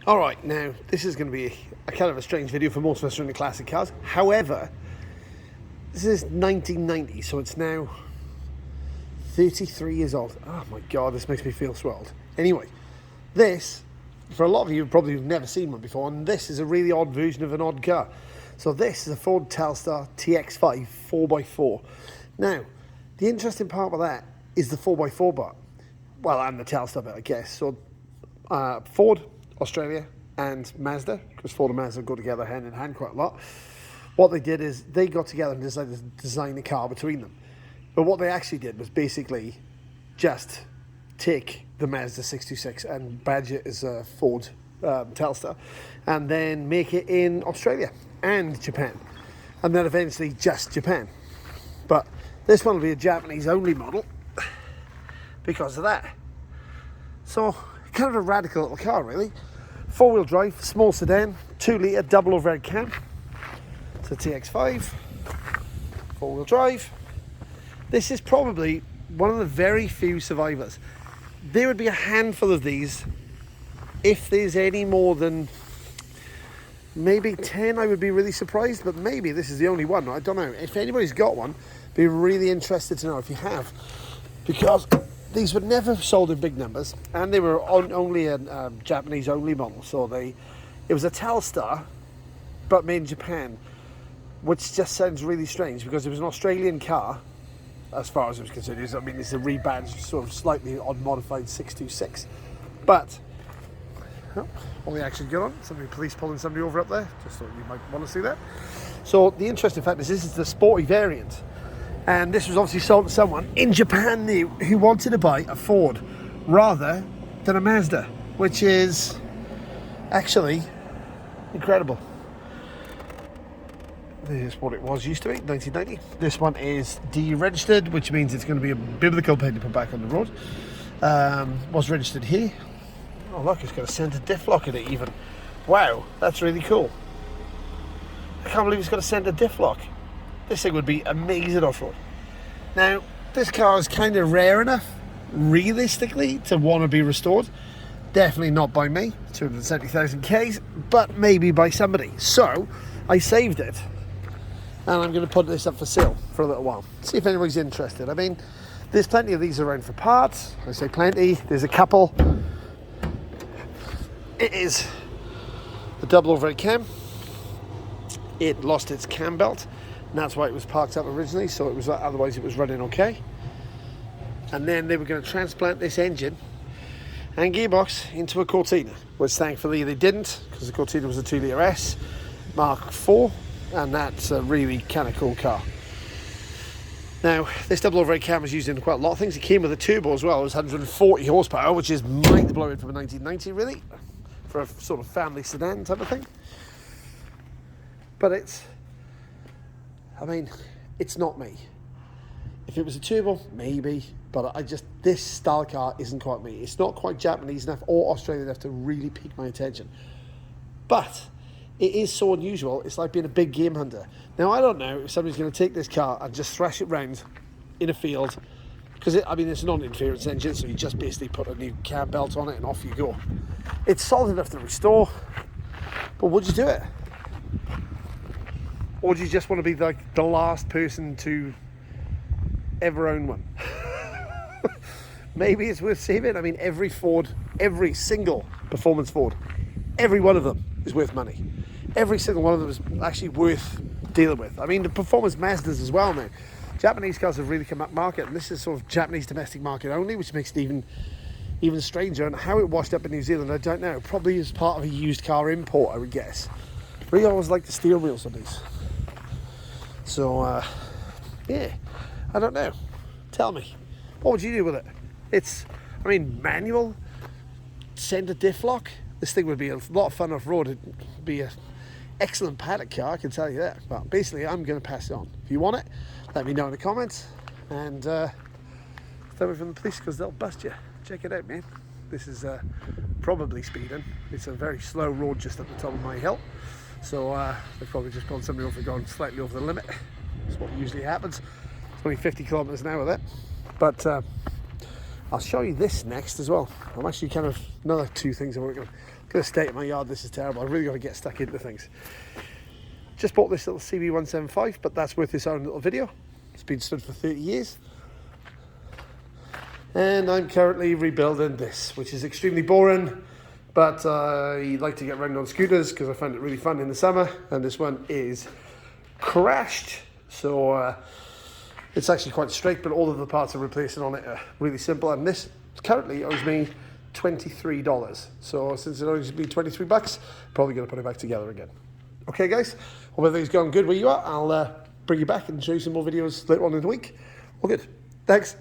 All right, now this is going to be a kind of a strange video for most of us who are into classic cars. However, this is 1990, so it's now 33 years old. Oh my God, this makes me feel swelled. Anyway, this, for a lot of you, probably have never seen one before, and this is a really odd version of an odd car. So this is a Ford Telstar TX5 4x4. Now, the interesting part of that is the 4x4 part. Well, and the Telstar bit, I guess. So Ford, Australia, and Mazda, because Ford and Mazda go together hand in hand quite a lot. What they did is they got together and decided to design a car between them. But what they actually did was basically just take the Mazda 626 and badge it as a Ford Telstar, and then make it in Australia and Japan, and then eventually just Japan. But this one will be a Japanese only model because of that. So kind of a radical little car, really. 4-wheel drive, small sedan, 2-litre double overhead cam. It's a TX5, 4-wheel drive. This is probably one of the very few survivors. There would be a handful of these. If there's any more than maybe 10, I would be really surprised, but maybe this is the only one. I don't know. If anybody's got one, be really interested to know if you have, because these were never sold in big numbers, and they were only a Japanese only model. So it was a Telstar, but made in Japan, which just sounds really strange because it was an Australian car, as far as it was concerned. I mean, it's a rebadged, sort of slightly unmodified 626. But all the action going on. Police pulling somebody over up there. Just thought you might want to see that. So the interesting fact is this is the sporty variant. And this was obviously sold to someone in Japan who wanted to buy a Ford rather than a Mazda, which is actually incredible. This is what it was used to be, 1990. This one is deregistered, which means it's going to be a biblical pain to put back on the road. Was registered here. Oh look, it's got a centre diff lock in it even. Wow, that's really cool. I can't believe it's got a centre diff lock. This thing would be amazing off-road. Now, this car is kind of rare enough, realistically, to want to be restored. Definitely not by me, 270,000 Ks, but maybe by somebody. So, I saved it, and I'm going to put this up for sale for a little while. See if anybody's interested. I mean, there's plenty of these around for parts. I say plenty. There's a couple. It is the double overhead cam. It lost its cam belt, and that's why it was parked up originally. So it was, otherwise it was running okay. And then they were going to transplant this engine and gearbox into a Cortina, which thankfully they didn't, because the Cortina was a 2-litre S Mark IV, and that's a really kind of cool car. Now, this double overhead cam was used in quite a lot of things. It came with a turbo as well. It was 140 horsepower, which is mind-blowing from a 1990, really, for a sort of family sedan type of thing. But it's not me. If it was a turbo, maybe, but this style car isn't quite me. It's not quite Japanese enough or Australian enough to really pique my attention. But it is so unusual, it's like being a big game hunter. Now, I don't know if somebody's going to take this car and just thrash it round in a field, because it's a non-interference engine, so you just basically put a new cam belt on it and off you go. It's solid enough to restore, but would you do it? Or do you just want to be like the last person to ever own one? Maybe it's worth saving. I mean, every single performance Ford, every one of them is worth money. Every single one of them is actually worth dealing with. I mean, the performance Mazdas as well now. Japanese cars have really come up market, and this is sort of Japanese domestic market only, which makes it even stranger. And how it washed up in New Zealand, I don't know. Probably as part of a used car import, I would guess. We always like the steering wheels on these. So, yeah, I don't know. Tell me, what would you do with it? It's, manual, centre diff lock. This thing would be a lot of fun off-road. It'd be an excellent paddock car, I can tell you that. But basically, I'm going to pass it on. If you want it, let me know in the comments. And stay away from the police, because they'll bust you. Check it out, man. This is probably speeding. It's a very slow road just at the top of my hill. So they probably just pulled somebody over going slightly over the limit. That's what usually happens. It's only 50 kilometers an hour there. But I'll show you this next as well. I'm actually kind of, another two things I'm working on. I'm going to stay at my yard, this is terrible. I've really got to get stuck into things. Just bought this little CB175, but that's worth its own little video. It's been stood for 30 years. And I'm currently rebuilding this, which is extremely boring, but I like to get around on scooters because I find it really fun in the summer. And this one is crashed, so it's actually quite straight, but all of the parts I'm replacing on it are really simple. And this currently owes me $23. So since it owes me 23 bucks, probably going to put it back together again. Okay, guys, hope everything's going good where you are. I'll bring you back and show you some more videos later on in the week. All good. Thanks.